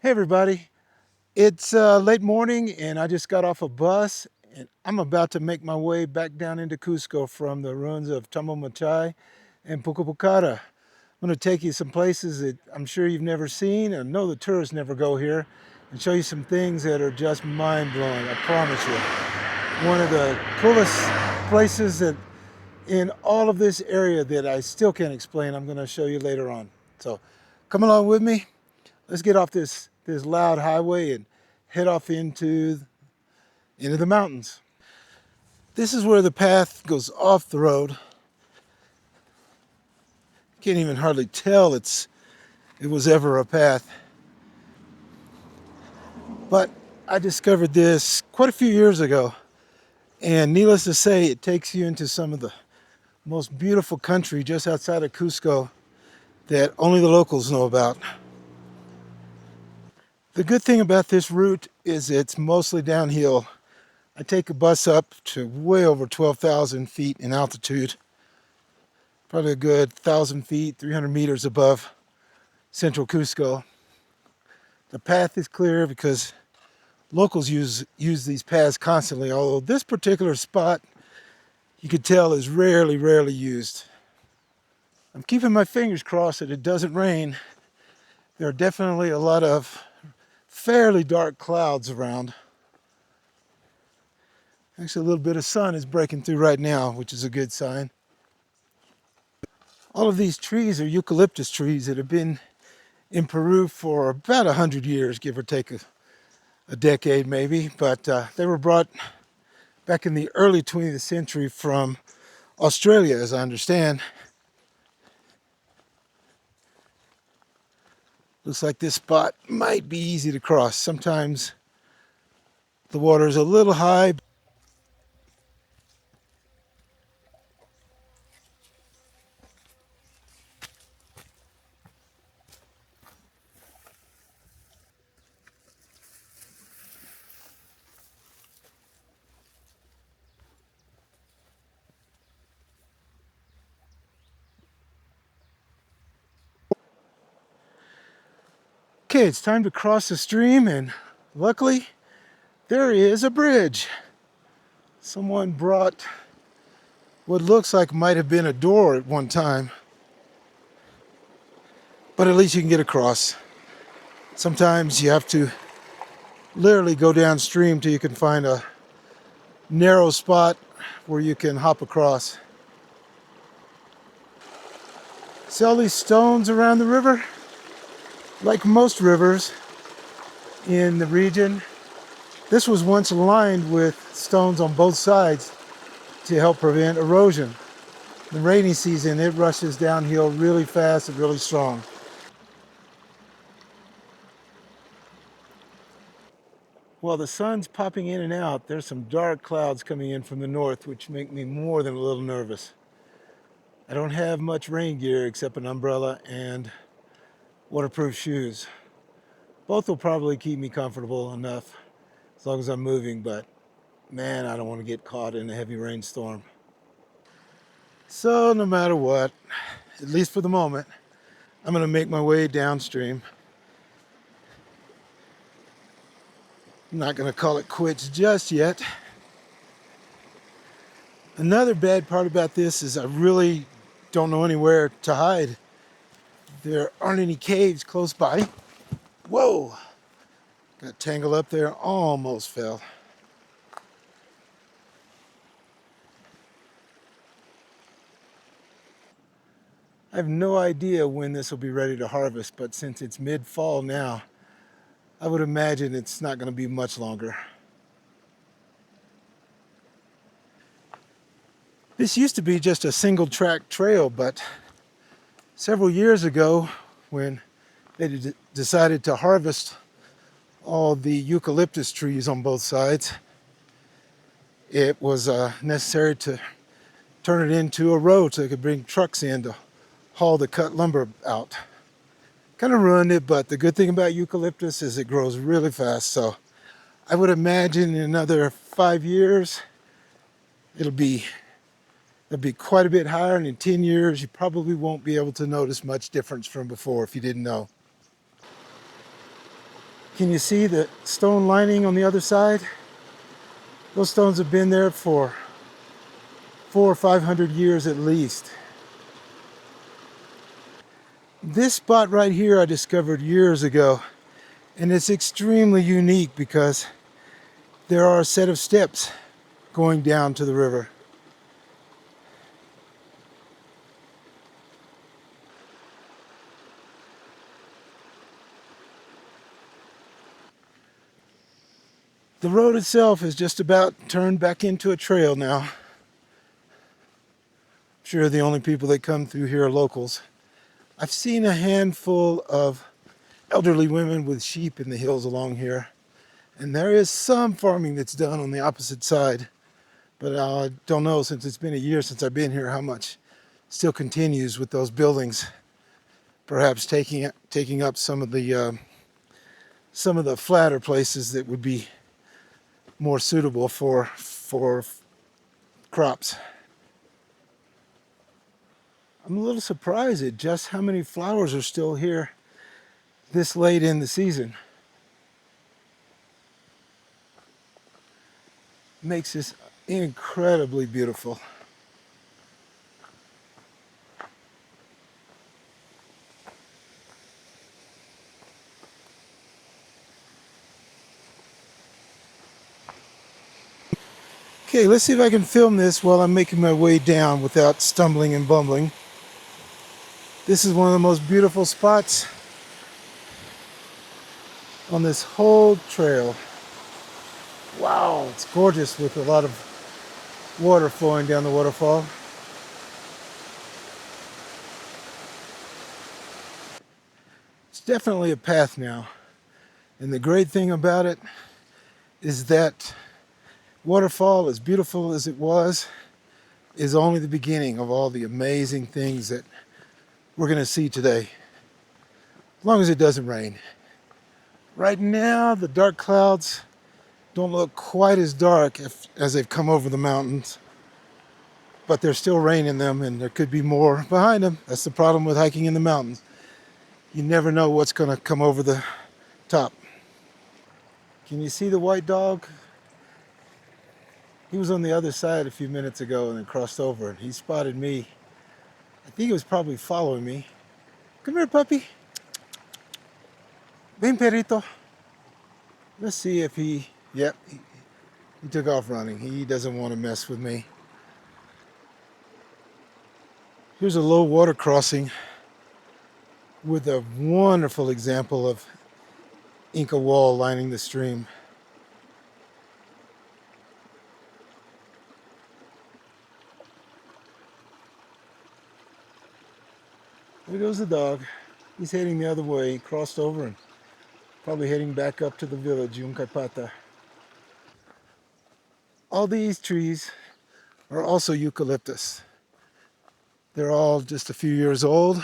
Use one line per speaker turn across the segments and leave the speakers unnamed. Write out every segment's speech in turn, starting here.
Hey everybody, it's late morning and I just got off a bus and I'm about to make my way back down into Cusco from the ruins of Tamomachai and Pucapucara. I'm going to take you some places that I'm sure you've never seen and know the tourists never go here and show you some things that are just mind-blowing, I promise you. One of the coolest places that in all of this area that I still can't explain, I'm going to show you later on. So come along with me. Let's get off this loud highway and head off into the mountains. This is where the path goes off the road. Can't even hardly tell it was ever a path. But I discovered this quite a few years ago, and needless to say, it takes you into some of the most beautiful country just outside of Cusco that only the locals know about. The good thing about this route is it's mostly downhill. I take a bus up to way over 12,000 feet in altitude, probably a good 1,000 feet, 300 meters above central Cusco. The path is clear because locals use these paths constantly, although this particular spot, you could tell, is rarely used. I'm keeping my fingers crossed that it doesn't rain. There are definitely a lot of fairly dark clouds around. Actually, a little bit of sun is breaking through right now, which is a good sign. All of these trees are eucalyptus trees that have been in Peru for about 100 years, give or take a decade maybe, but they were brought back in the early 20th century from Australia, as I understand. Looks like this spot might be easy to cross. Sometimes the water is a little high. Okay, it's time to cross the stream, and luckily there is a bridge. Someone brought what looks like might have been a door at one time, but at least you can get across. Sometimes you have to literally go downstream till you can find a narrow spot where you can hop across. See all these stones around the river? Like most rivers in the region, this was once lined with stones on both sides to help prevent erosion. In the rainy season, it rushes downhill really fast and really strong. While the sun's popping in and out, there's some dark clouds coming in from the north, which make me more than a little nervous. I don't have much rain gear except an umbrella and waterproof shoes. Both will probably keep me comfortable enough as long as I'm moving, but man, I don't want to get caught in a heavy rainstorm. So no matter what, at least for the moment, I'm going to make my way downstream. I'm not going to call it quits just yet. Another bad part about this is I really don't know anywhere to hide. There aren't any caves close by. Whoa! Got tangled up there, almost fell. I have no idea when this will be ready to harvest, but since it's mid-fall now, I would imagine it's not going to be much longer. This used to be just a single track trail, but several years ago, when they decided to harvest all the eucalyptus trees on both sides, it was necessary to turn it into a road so they could bring trucks in to haul the cut lumber out. Kind of ruined it, but the good thing about eucalyptus is it grows really fast. So I would imagine in another 5 years, it'll be quite a bit higher, and in 10 years, you probably won't be able to notice much difference from before if you didn't know. Can you see the stone lining on the other side? Those stones have been there for 400 or 500 years at least. This spot right here I discovered years ago, and it's extremely unique because there are a set of steps going down to the river. The road itself is just about turned back into a trail now. I'm sure the only people that come through here are locals. I've seen a handful of elderly women with sheep in the hills along here, and there is some farming that's done on the opposite side, but I don't know, since it's been a year since I've been here, how much still continues with those buildings, perhaps taking up some of the flatter places that would be more suitable for crops. I'm a little surprised at just how many flowers are still here this late in the season. Makes this incredibly beautiful. Okay, let's see if I can film this while I'm making my way down without stumbling and bumbling. This is one of the most beautiful spots on this whole trail. Wow, it's gorgeous with a lot of water flowing down the waterfall. It's definitely a path now. And the great thing about it is that waterfall, as beautiful as it was, is only the beginning of all the amazing things that we're going to see today. As long as it doesn't rain. Right now, the dark clouds don't look quite as dark as they've come over the mountains, but there's still rain in them, and there could be more behind them. That's the problem with hiking in the mountains. You never know what's going to come over the top. Can you see the white dog? He was on the other side a few minutes ago and then crossed over, and he spotted me. I think he was probably following me. Come here, puppy. Ven, perrito. Let's see if yep, he took off running. He doesn't want to mess with me. Here's a low water crossing with a wonderful example of Inca wall lining the stream. There goes the dog. He's heading the other way. He crossed over and probably heading back up to the village, Yuncapata. All these trees are also eucalyptus. They're all just a few years old,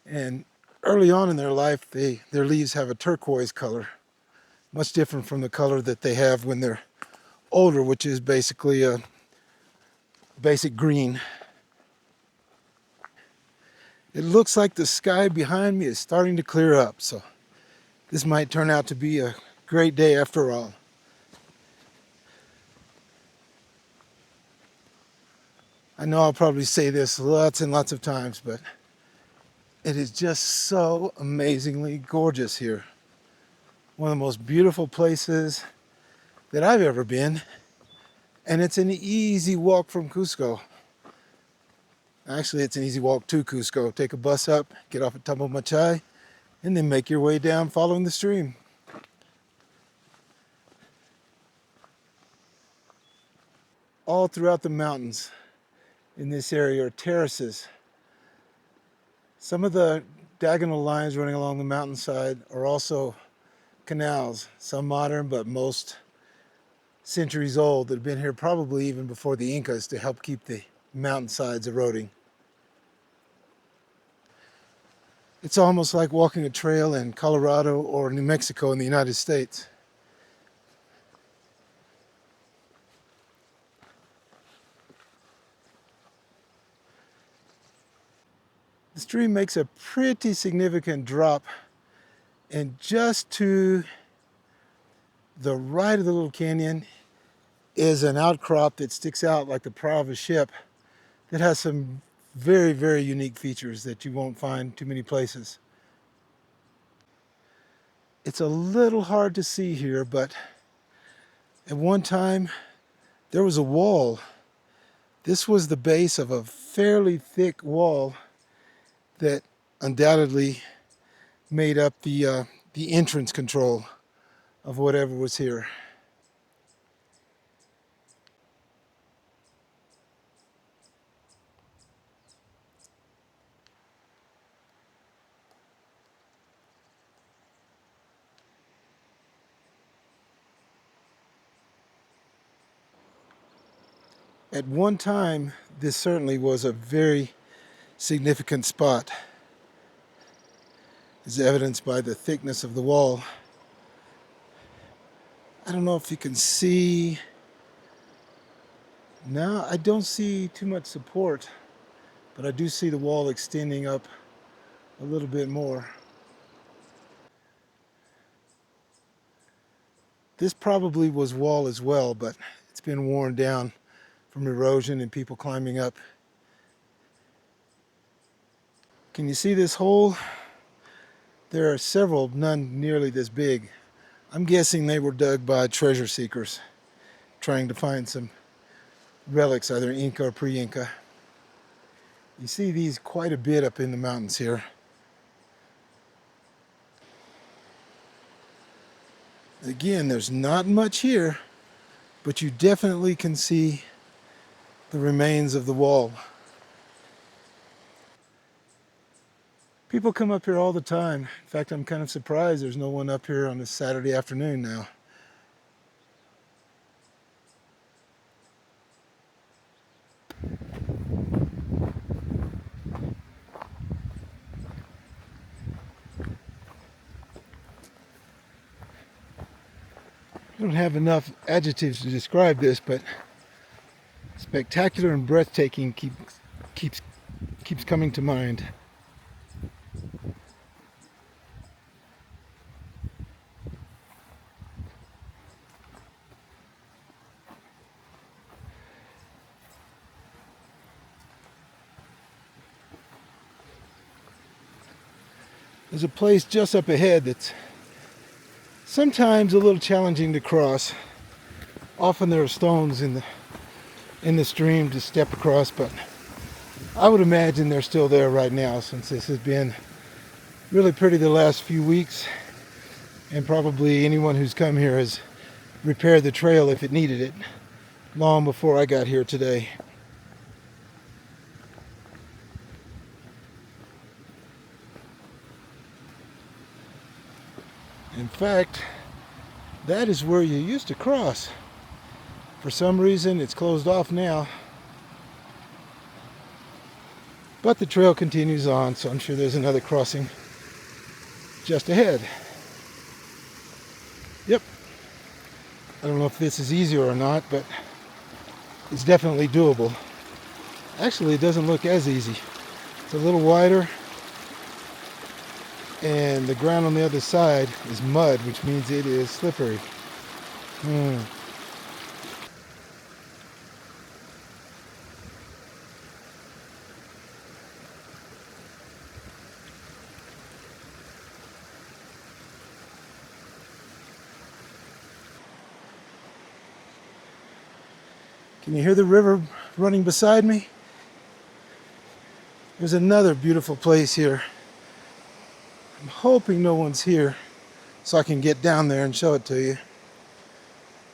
and early on in their life, their leaves have a turquoise color, much different from the color that they have when they're older, which is basically a basic green. It looks like the sky behind me is starting to clear up, so this might turn out to be a great day after all. I know I'll probably say this lots and lots of times, but it is just so amazingly gorgeous here. One of the most beautiful places that I've ever been, and it's an easy walk from Cusco. Actually, it's an easy walk to Cusco. Take a bus up, get off at Tambo Machai, and then make your way down following the stream. All throughout the mountains in this area are terraces. Some of the diagonal lines running along the mountainside are also canals, some modern, but most centuries old, that have been here probably even before the Incas to help keep the mountainsides eroding. It's almost like walking a trail in Colorado or New Mexico in the United States. The stream makes a pretty significant drop And just to the right of the little canyon is an outcrop that sticks out like the prow of a ship that has some very, very unique features that you won't find too many places. It's a little hard to see here, but at one time there was a wall. This was the base of a fairly thick wall that undoubtedly made up the entrance control of whatever was here. At one time, this certainly was a very significant spot, as evidenced by the thickness of the wall. I don't know if you can see. No, I don't see too much support, but I do see the wall extending up a little bit more. This probably was wall as well, but it's been worn down from erosion and people climbing up. Can you see this hole? There are several, none nearly this big. I'm guessing they were dug by treasure seekers trying to find some relics, either Inca or pre-Inca. You see these quite a bit up in the mountains here. Again, there's not much here, but you definitely can see the remains of the wall. People come up here all the time. In fact, I'm kind of surprised there's no one up here on a Saturday afternoon now. I don't have enough adjectives to describe this, but spectacular and breathtaking keeps coming to mind. There's a place just up ahead that's sometimes a little challenging to cross. Often there are stones in the stream to step across, but I would imagine they're still there right now, since this has been really pretty the last few weeks, and probably anyone who's come here has repaired the trail if it needed it long before I got here today. In fact, that is where you used to cross. For some reason, it's closed off now. But the trail continues on, so I'm sure there's another crossing just ahead. Yep. I don't know if this is easier or not, but it's definitely doable. Actually, it doesn't look as easy. It's a little wider, and the ground on the other side is mud, which means it is slippery. Can you hear the river running beside me? There's another beautiful place here. I'm hoping no one's here so I can get down there and show it to you.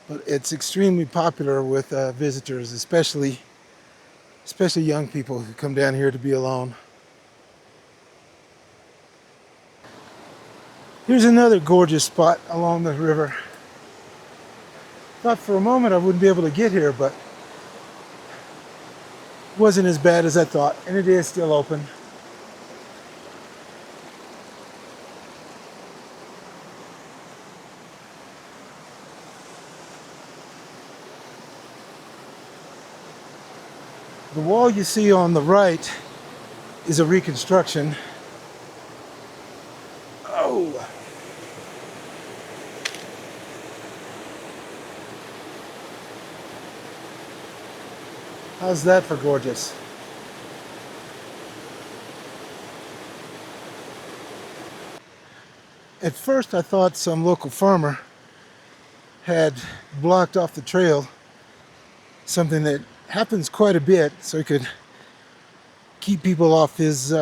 But it's extremely popular with visitors, especially young people who come down here to be alone. Here's another gorgeous spot along the river. Thought for a moment I wouldn't be able to get here, but it wasn't as bad as I thought, and it is still open. The wall you see on the right is a reconstruction. Oh, How's that for gorgeous? At first I thought some local farmer had blocked off the trail, something that happens quite a bit, so he could keep people off his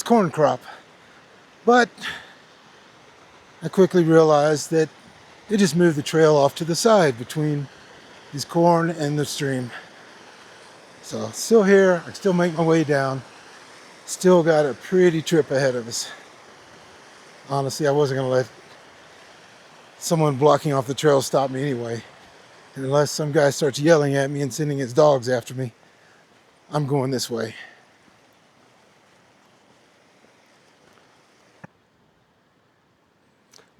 corn crop. But I quickly realized that they just moved the trail off to the side between his corn and the stream. So still here, I still make my way down. Still got a pretty trip ahead of us. Honestly, I wasn't gonna let someone blocking off the trail stop me anyway. And unless some guy starts yelling at me and sending his dogs after me, I'm going this way.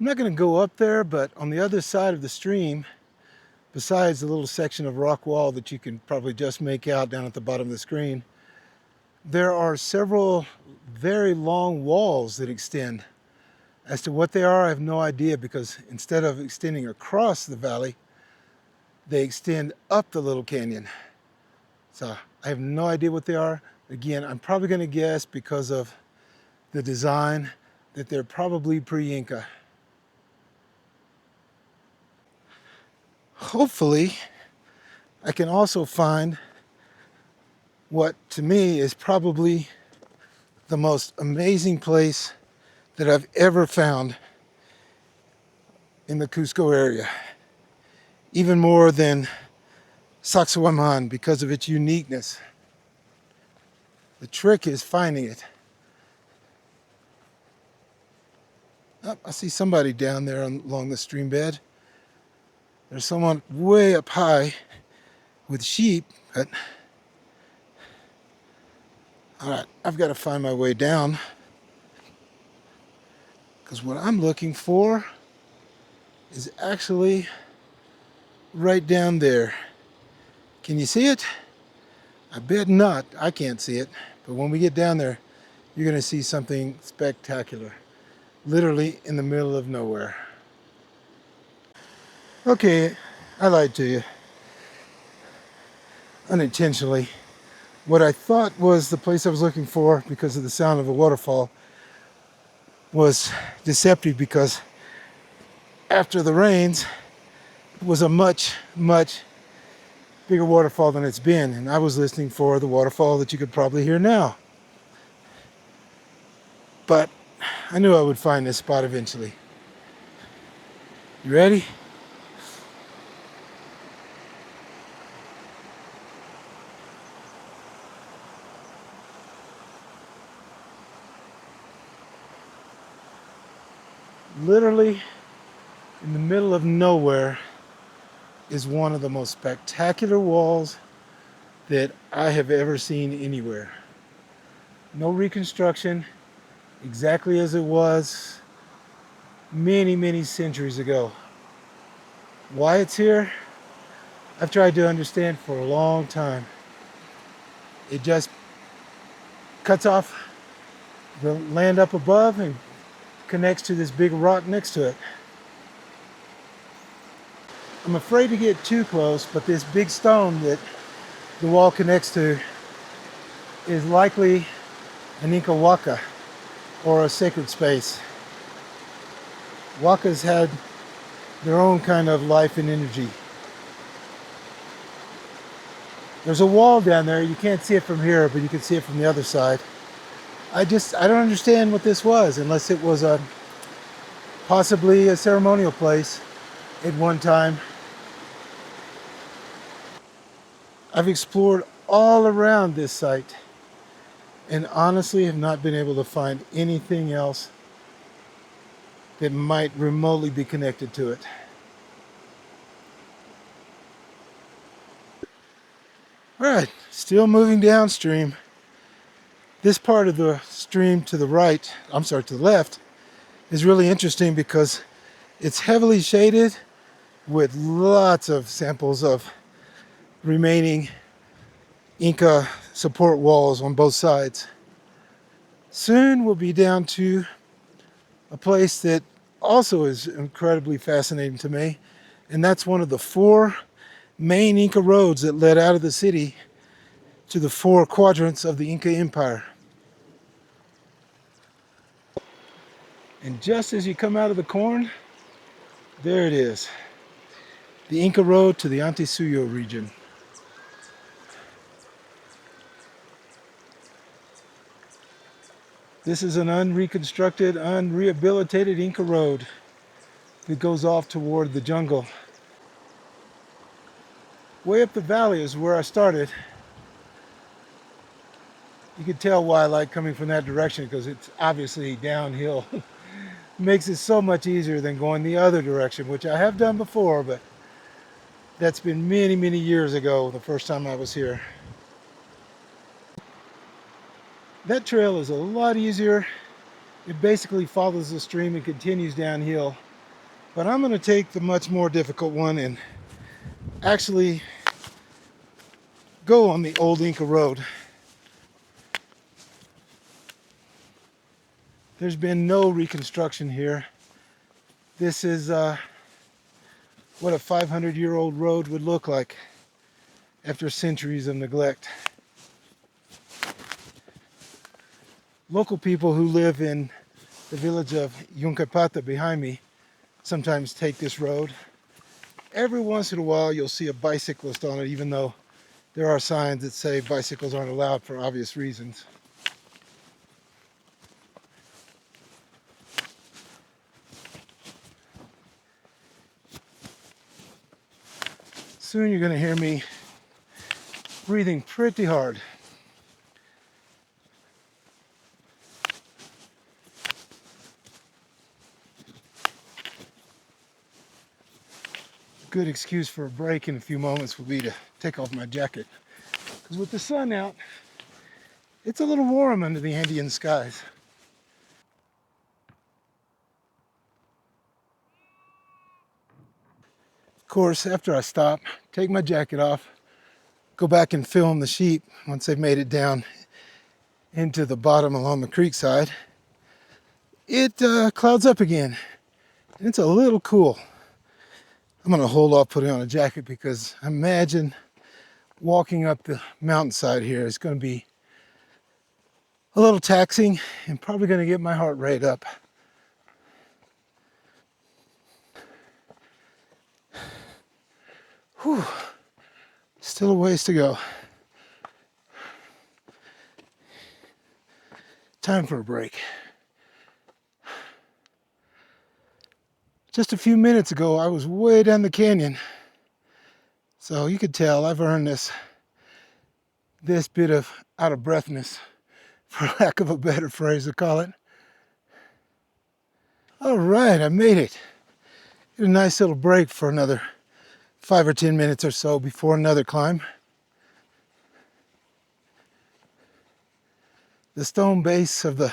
I'm not gonna go up there, but on the other side of the stream, besides the little section of rock wall that you can probably just make out down at the bottom of the screen, there are several very long walls that extend. As to what they are, I have no idea, because instead of extending across the valley, they extend up the little canyon. So I have no idea what they are. Again, I'm probably going to guess, because of the design, that they're probably pre-Inca. Hopefully, I can also find what to me is probably the most amazing place that I've ever found in the Cusco area. Even more than Sacsayhuaman, because of its uniqueness. The trick is finding it. Oh, I see somebody down there along the stream bed. There's someone way up high with sheep, but all right, I've got to find my way down, because what I'm looking for is actually right down there. Can you see it? I bet not. I can't see it, but when we get down there, you're going to see something spectacular, literally in the middle of nowhere. Okay, I lied to you, unintentionally. What I thought was the place I was looking for, because of the sound of a waterfall, was deceptive, because after the rains, it was a much, much bigger waterfall than it's been, and I was listening for the waterfall that you could probably hear now. But I knew I would find this spot eventually. You ready? Literally in the middle of nowhere is one of the most spectacular walls that I have ever seen anywhere. No reconstruction, exactly as it was many, many centuries ago. Why it's here, I've tried to understand for a long time. It just cuts off the land up above and connects to this big rock next to it. I'm afraid to get too close, but this big stone that the wall connects to is likely an Inca waka, or a sacred space. Wakas had their own kind of life and energy. There's a wall down there. You can't see it from here, but you can see it from the other side. I don't understand what this was, unless it was possibly a ceremonial place at one time. I've explored all around this site and honestly have not been able to find anything else that might remotely be connected to it. All right, still moving downstream. This part of the stream to the right, to the left, is really interesting because it's heavily shaded with lots of samples of remaining Inca support walls on both sides. Soon we'll be down to a place that also is incredibly fascinating to me, and that's one of the 4 main Inca roads that led out of the city to the four quadrants of the Inca Empire. And just as you come out of the corn, there it is, the Inca Road to the Antisuyo region. This is an unreconstructed, unrehabilitated Inca road that goes off toward the jungle. Way up the valley is where I started. You can tell why I like coming from that direction because it's obviously downhill. Makes it so much easier than going the other direction, which I have done before, but that's been many, many years ago, the first time I was here. That trail is a lot easier. It basically follows the stream and continues downhill. But I'm going to take the much more difficult one and actually go on the old Inca Road. There's been no reconstruction here. This is what a 500-year-old road would look like after centuries of neglect. Local people who live in the village of Yuncapata behind me sometimes take this road. Every once in a while you'll see a bicyclist on it, even though there are signs that say bicycles aren't allowed for obvious reasons. Soon you're going to hear me breathing pretty hard. Good excuse for a break in a few moments will be to take off my jacket. Because with the sun out, it's a little warm under the Andean skies. Of course, after I stop, take my jacket off, go back and film the sheep once they've made it down into the bottom along the creek side, it clouds up again. And it's a little cool. I'm going to hold off putting on a jacket because I imagine walking up the mountainside here is going to be a little taxing and probably going to get my heart rate up. Whew. Still a ways to go. Time for a break. Just a few minutes ago, I was way down the canyon. So you could tell I've earned this bit of out of breathness, for lack of a better phrase to call it. All right, I made it. Get a nice little break for another 5 or 10 minutes or so before another climb. The stone base of the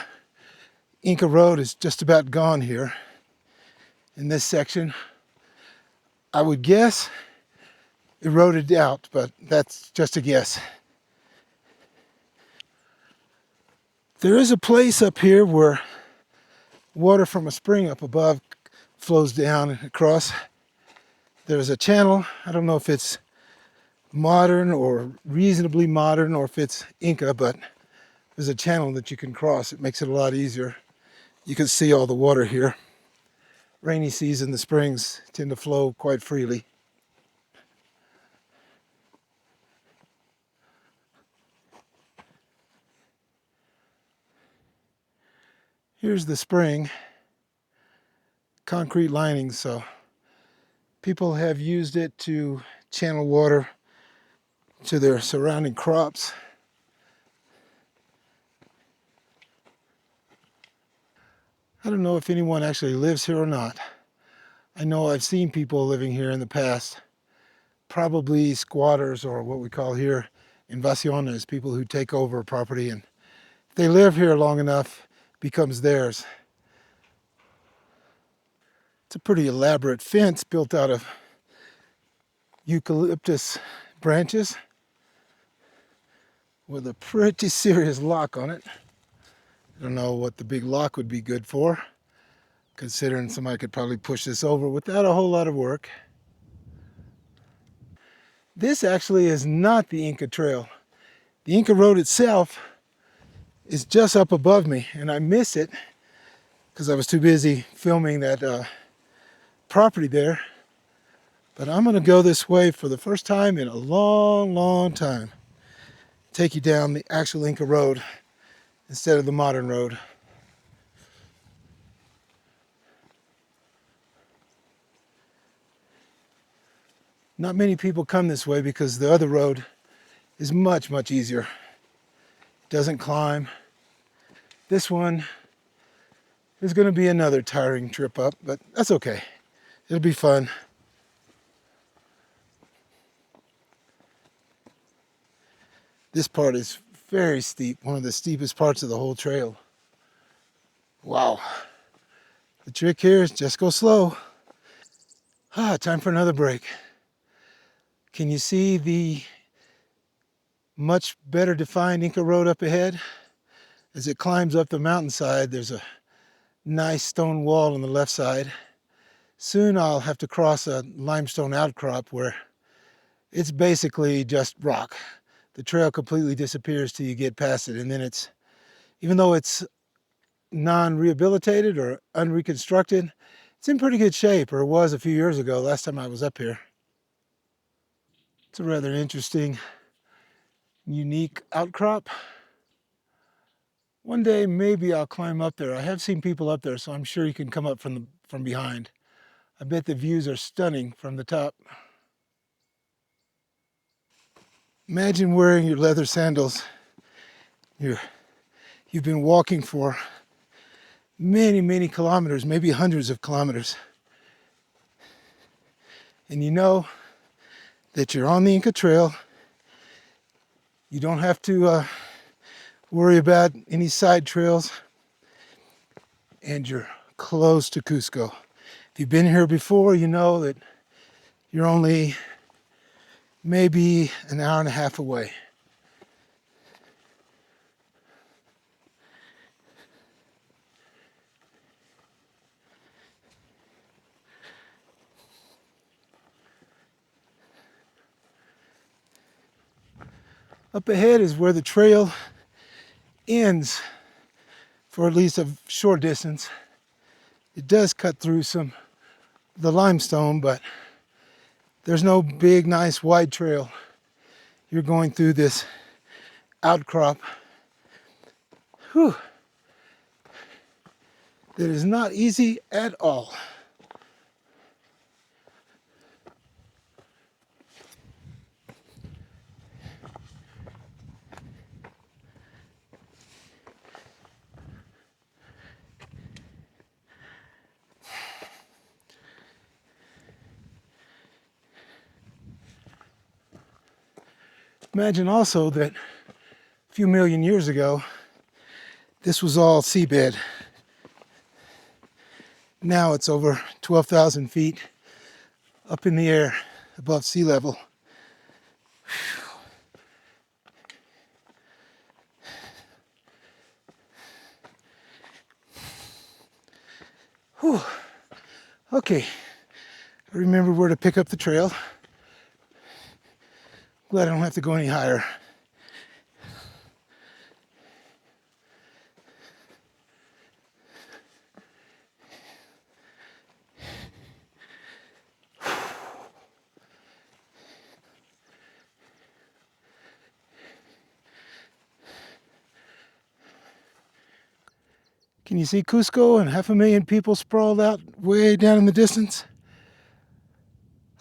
Inca Road is just about gone here in this section. I would guess eroded out, but that's just a guess. There is a place up here where water from a spring up above flows down and across. There's a channel. I don't know if it's modern or reasonably modern or if it's Inca, but there's a channel that you can cross. It makes it a lot easier. You can see all the water here. Rainy season, the springs tend to flow quite freely. Here's the spring, concrete lining, so people have used it to channel water to their surrounding crops. I don't know if anyone actually lives here or not. I know I've seen people living here in the past, probably squatters or what we call here invasiones, people who take over a property, and if they live here long enough, it becomes theirs. It's a pretty elaborate fence built out of eucalyptus branches with a pretty serious lock on it. I don't know what the big lock would be good for, considering somebody could probably push this over without a whole lot of work. This actually is not the Inca Trail. The Inca Road itself is just up above me, and I miss it because I was too busy filming that property there. But I'm gonna go this way for the first time in a long, long time. Take you down the actual Inca Road instead of the modern road. Not many people come this way because the other road is much, much easier. It doesn't climb. This one is gonna be another tiring trip up, but that's okay. It'll be fun. This part is very steep, one of the steepest parts of the whole trail. Wow. The trick here is just go slow. Time for another break. Can you see the much better defined Inca Road up ahead? As it climbs up the mountainside, there's a nice stone wall on the left side. Soon I'll have to cross a limestone outcrop where it's basically just rock. The trail completely disappears till you get past it, and then it's, even though it's non-rehabilitated or unreconstructed, it's in pretty good shape, or it was a few years ago, last time I was up here. It's a rather interesting, unique outcrop. One day maybe I'll climb up there. I have seen people up there, so I'm sure you can come up from behind. I bet the views are stunning from the top. Imagine wearing your leather sandals. You've been walking for many, many kilometers, maybe hundreds of kilometers. And you know that you're on the Inca Trail. You don't have to worry about any side trails. And you're close to Cusco. If you've been here before, you know that you're only maybe an hour and a half away. Up ahead is where the trail ends for at least a short distance. It does cut through the limestone, but there's no big, nice, wide trail. You're going through this outcrop. Whew. That is not easy at all. Imagine also that a few million years ago, this was all seabed. Now it's over 12,000 feet up in the air above sea level. Whew. Okay, I remember where to pick up the trail. Glad I don't have to go any higher. Can you see Cusco and 500,000 people sprawled out way down in the distance?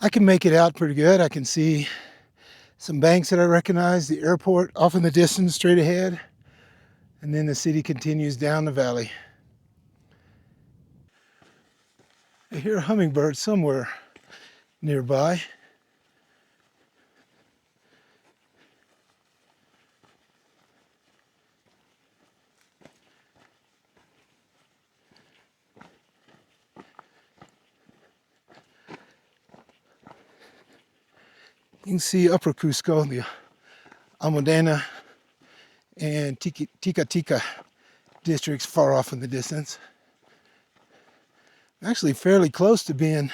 I can make it out pretty good. I can see some banks that I recognize, the airport off in the distance straight ahead, and then the city continues down the valley. I hear a hummingbird somewhere nearby. You can see Upper Cusco, the Almudena and Tica districts far off in the distance. I'm actually fairly close to being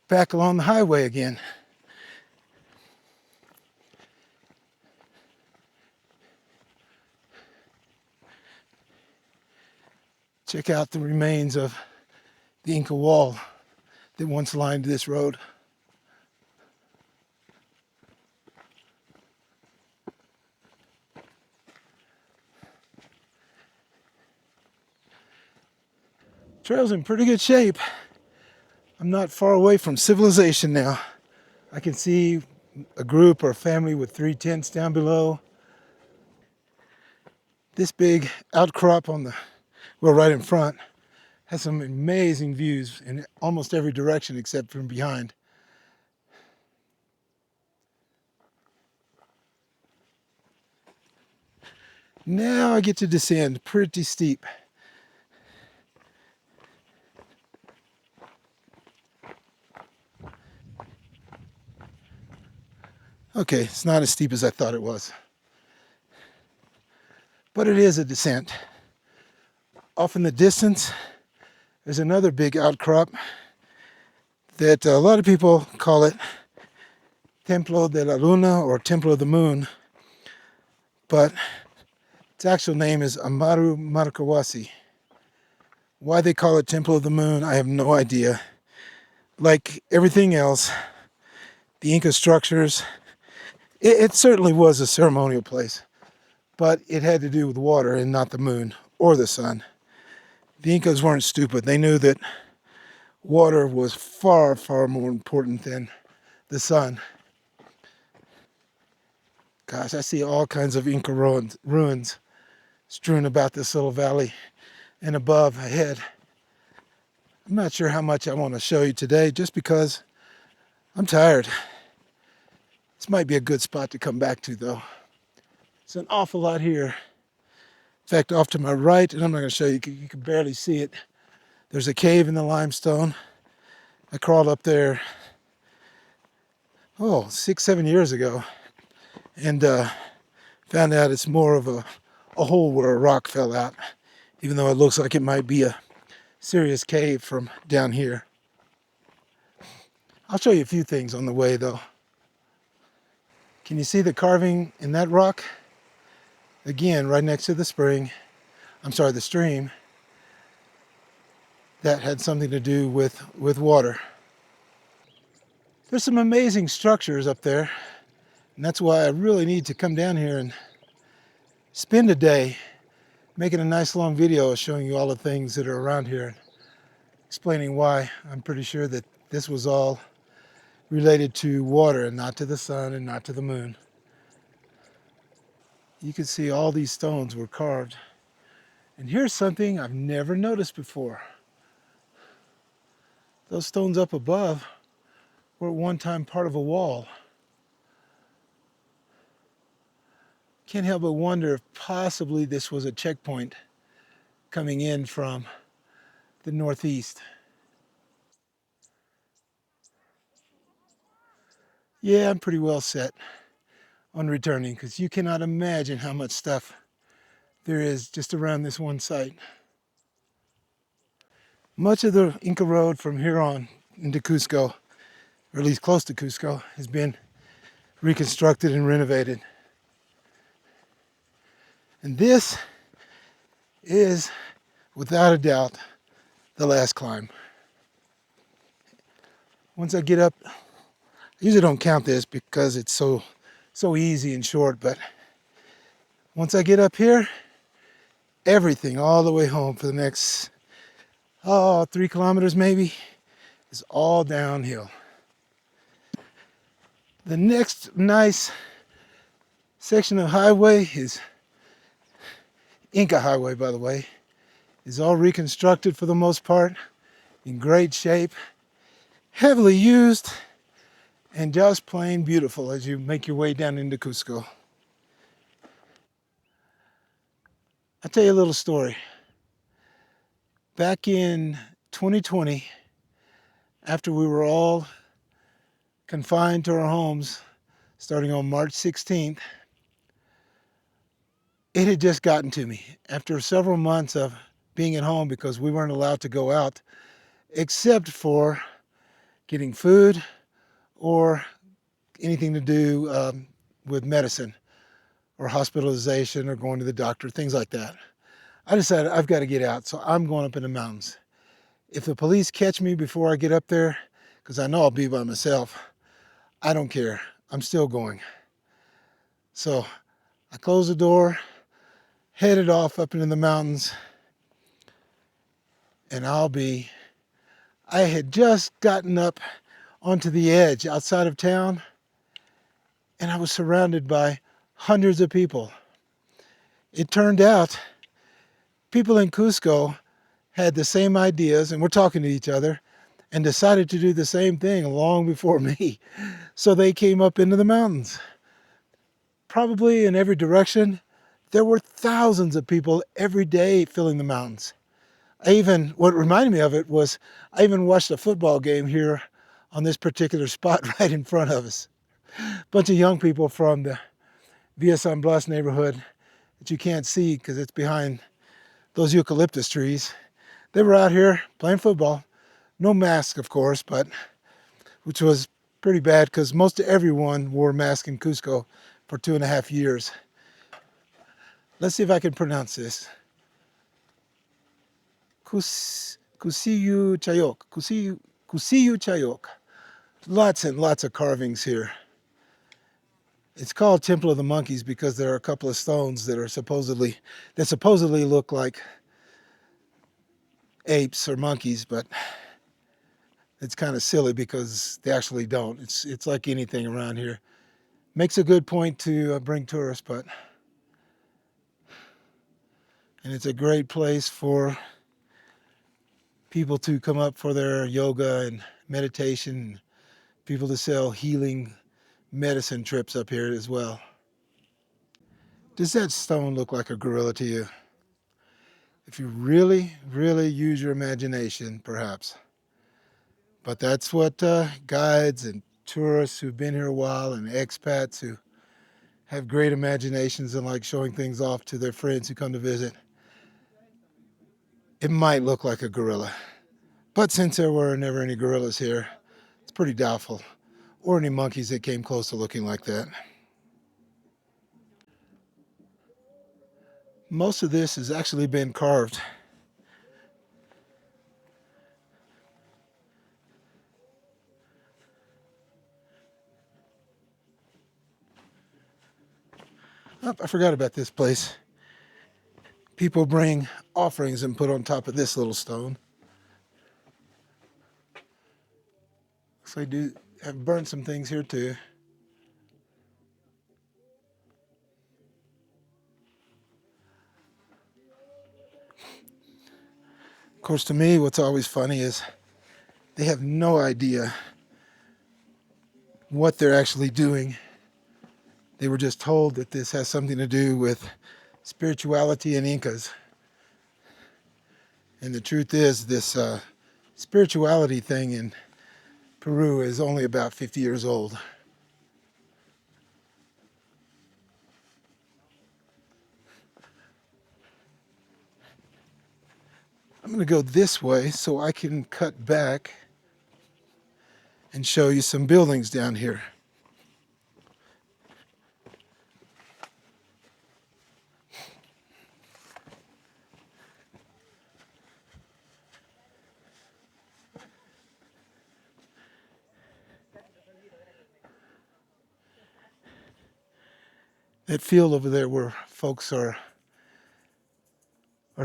back along the highway again. Check out the remains of the Inca wall that once lined this road. Trail's in pretty good shape. I'm not far away from civilization now. I can see a group or a family with 3 tents down below. This big outcrop right in front has some amazing views in almost every direction except from behind. Now I get to descend pretty steep. Okay, it's not as steep as I thought it was, but it is a descent. Off in the distance, there's another big outcrop that a lot of people call it Templo de la Luna or Temple of the Moon, but its actual name is Amaru Markawasi. Why they call it Temple of the Moon, I have no idea. Like everything else, the Inca structures, it certainly was a ceremonial place, but it had to do with water and not the moon or the sun. The Incas weren't stupid. They knew that water was far, far more important than the sun. Gosh, I see all kinds of Inca ruins strewn about this little valley and above ahead. I'm not sure how much I want to show you today just because I'm tired. This might be a good spot to come back to though. It's an awful lot here. In fact, off to my right, and I'm not going to show you, you can barely see it. There's a cave in the limestone. I crawled up there, 6-7 years ago, and found out it's more of a hole where a rock fell out, even though it looks like it might be a serious cave from down here. I'll show you a few things on the way though. Can you see the carving in that rock? Again, right next to the stream. That had something to do with water. There's some amazing structures up there, and that's why I really need to come down here and spend a day making a nice long video showing you all the things that are around here, explaining why I'm pretty sure that this was all related to water and not to the sun and not to the moon. You can see all these stones were carved. And here's something I've never noticed before. Those stones up above were at one time part of a wall. Can't help but wonder if possibly this was a checkpoint coming in from the northeast. Yeah, I'm pretty well set on returning because you cannot imagine how much stuff there is just around this one site. Much of the Inca Road from here on into Cusco, or at least close to Cusco, has been reconstructed and renovated. And this is, without a doubt, the last climb. Once I get up, I usually don't count this because it's so easy and short, but once I get up here, everything all the way home for the next 3 kilometers maybe is all downhill. The next nice section of highway is Inca Highway, by the way, is all reconstructed for the most part, in great shape, heavily used, and just plain beautiful as you make your way down into Cusco. I'll tell you a little story. Back in 2020, after we were all confined to our homes starting on March 16th, it had just gotten to me. After several months of being at home because we weren't allowed to go out except for getting food or anything to do with medicine or hospitalization or going to the doctor, things like that. I decided I've got to get out, so I'm going up in the mountains. If the police catch me before I get up there, because I know I'll be by myself, I don't care. I'm still going. So I closed the door, headed off up into the mountains, and I had just gotten up onto the edge outside of town, and I was surrounded by hundreds of people. It turned out people in Cusco had the same ideas and were talking to each other and decided to do the same thing long before me. So they came up into the mountains. Probably in every direction, there were thousands of people every day filling the mountains. What reminded me of it was I even watched a football game here on this particular spot right in front of us. A bunch of young people from the Villa San Blas neighborhood that you can't see because it's behind those eucalyptus trees. They were out here playing football. No mask, of course, but which was pretty bad because most everyone wore a mask in Cusco for 2.5 years. Let's see if I can pronounce this. Cusillo Chayok. Cusillo Chayok. Lots and lots of carvings here. It's called Temple of the Monkeys because there are a couple of stones that supposedly look like apes or monkeys, but it's kind of silly because they actually don't. It's like anything around here. Makes a good point to bring tourists, and it's a great place for people to come up for their yoga and meditation, people to sell healing medicine trips up here as well. Does that stone look like a gorilla to you? If you really, really use your imagination, perhaps. But that's what guides and tourists who've been here a while and expats who have great imaginations and like showing things off to their friends who come to visit. It might look like a gorilla. But since there were never any gorillas here, it's pretty doubtful. Or any monkeys that came close to looking like that. Most of this has actually been carved. Oh, I forgot about this place. People bring offerings and put on top of this little stone. So they have burned some things here too. Of course, to me, what's always funny is they have no idea what they're actually doing. They were just told that this has something to do with spirituality and Incas. And the truth is, this spirituality thing in Peru is only about 50 years old. I'm going to go this way so I can cut back and show you some buildings down here. That field over there where folks are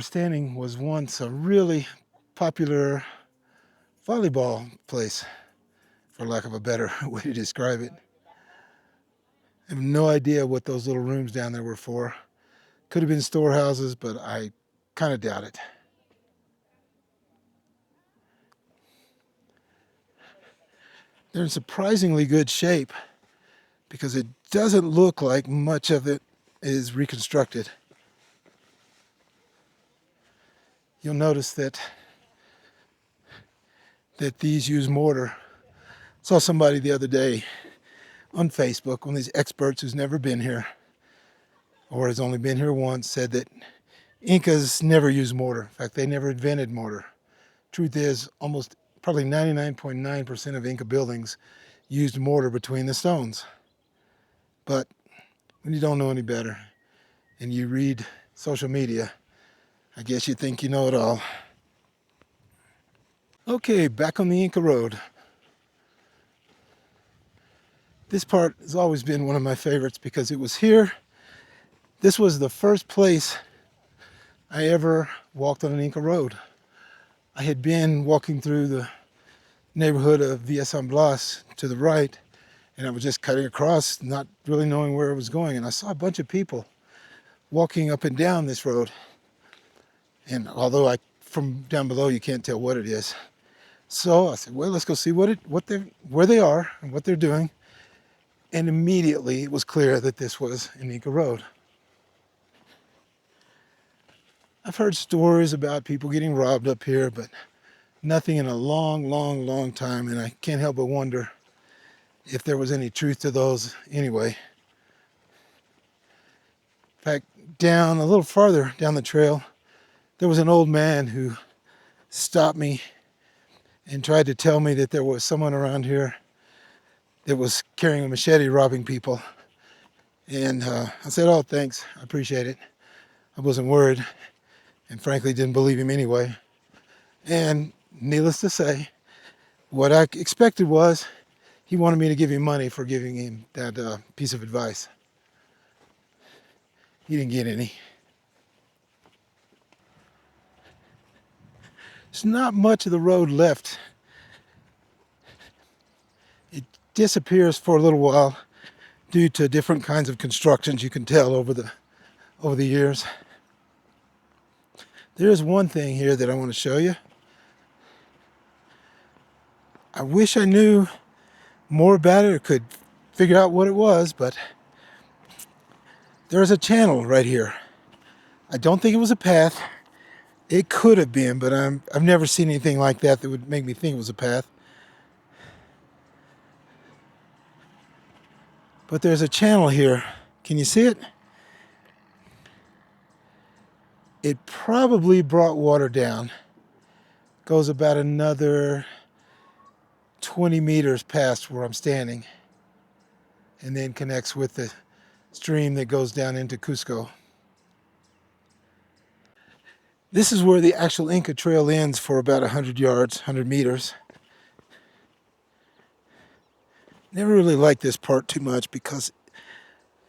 standing was once a really popular volleyball place, for lack of a better way to describe it. I have no idea what those little rooms down there were for. Could have been storehouses, but I kind of doubt it. They're in surprisingly good shape because it doesn't look like much of it is reconstructed. You'll notice that these use mortar. I saw somebody the other day on Facebook, one of these experts who's never been here or has only been here once, said that Incas never used mortar. In fact, they never invented mortar. Truth is, almost probably 99.9% of Inca buildings used mortar between the stones. But when you don't know any better and you read social media, I guess you think you know it all. Okay, back on the Inca Road. This part has always been one of my favorites because it was here. This was the first place I ever walked on an Inca Road. I had been walking through the neighborhood of Villa San Blas to the right, and I was just cutting across, not really knowing where I was going. And I saw a bunch of people walking up and down this road. And although from down below, you can't tell what it is. So I said, well, let's go see where they are and what they're doing. And immediately it was clear that this was an Inca Road. I've heard stories about people getting robbed up here, but nothing in a long, long, long time. And I can't help but wonder if there was any truth to those anyway. In fact, down a little farther down the trail, there was an old man who stopped me and tried to tell me that there was someone around here that was carrying a machete robbing people. And I said, oh, thanks, I appreciate it. I wasn't worried, and frankly didn't believe him anyway. And needless to say, what I expected was he wanted me to give him money for giving him that piece of advice. He didn't get any. There's not much of the road left. It disappears for a little while due to different kinds of constructions you can tell over the years. There's one thing here that I want to show you. I wish I knew more about it or could figure out what it was, but there's a channel right here. I don't think it was a path. It could have been, but I've never seen anything like that that would make me think it was a path. But there's a channel here. Can you see it? It probably brought water down. Goes about another 20 meters past where I'm standing, and then connects with the stream that goes down into Cusco. This is where the actual Inca Trail ends for about 100 yards, 100 meters. Never really liked this part too much because,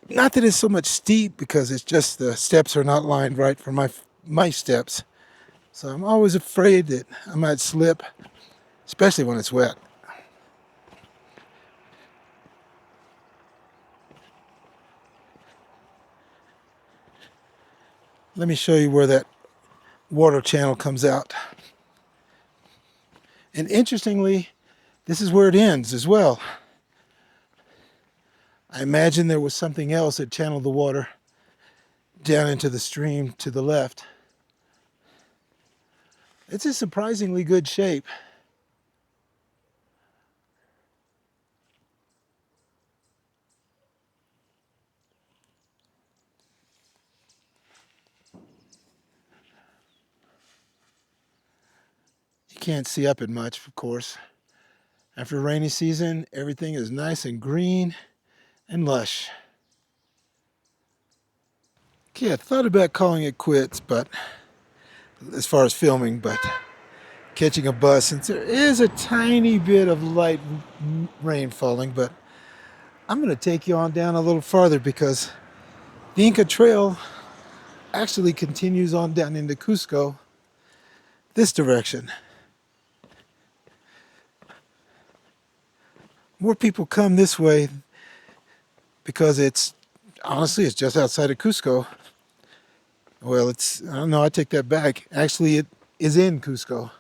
not that it's so much steep, because it's just the steps are not lined right for my steps. So I'm always afraid that I might slip, especially when it's wet. Let me show you where that water channel comes out. And interestingly, this is where it ends as well. I imagine there was something else that channeled the water down into the stream to the left. It's a surprisingly good shape. You can't see up it much, of course. After rainy season, everything is nice and green and lush. Okay, I thought about calling it quits, but as far as filming, but catching a bus, since there is a tiny bit of light rain falling, but I'm going to take you on down a little farther because the Inca Trail actually continues on down into Cusco this direction. More people come this way because honestly, it's just outside of Cusco. Well, I don't know, I take that back. Actually, it is in Cusco.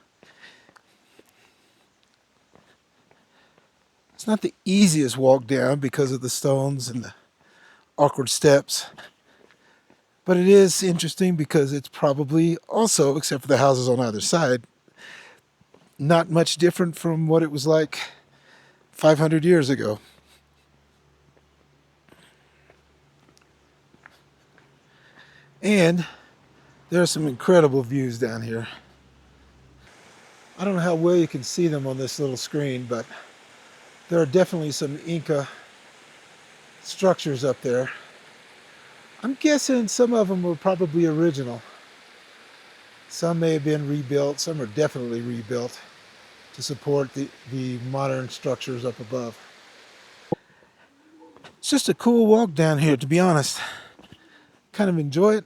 It's not the easiest walk down because of the stones and the awkward steps. But it is interesting because it's probably also, except for the houses on either side, not much different from what it was like 500 years ago. And there are some incredible views down here. I don't know how well you can see them on this little screen, but there are definitely some Inca structures up there. I'm guessing some of them were probably original. Some may have been rebuilt, some are definitely rebuilt to support the modern structures up above. It's just a cool walk down here, to be honest. Kind of enjoy it.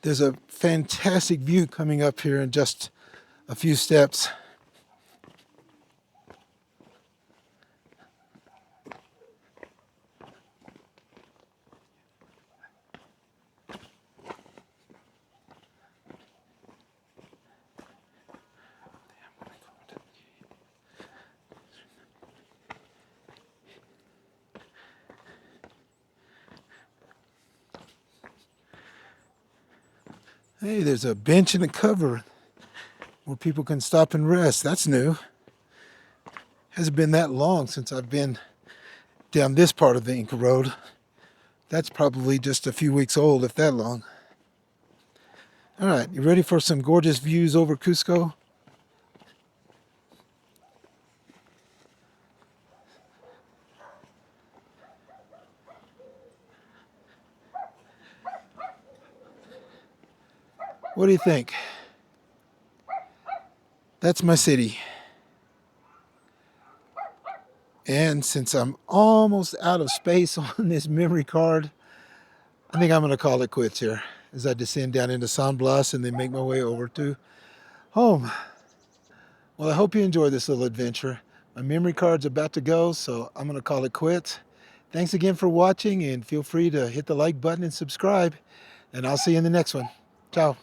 There's a fantastic view coming up here in just a few steps. Hey, there's a bench and a cover where people can stop and rest. That's new. Hasn't been that long since I've been down this part of the Inca Road. That's probably just a few weeks old, if that long. All right, you ready for some gorgeous views over Cusco? What do you think? That's my city. And since I'm almost out of space on this memory card, I think I'm going to call it quits here as I descend down into San Blas and then make my way over to home. Well, I hope you enjoyed this little adventure. My memory card's about to go, so I'm going to call it quits. Thanks again for watching, and feel free to hit the like button and subscribe, and I'll see you in the next one. Ciao.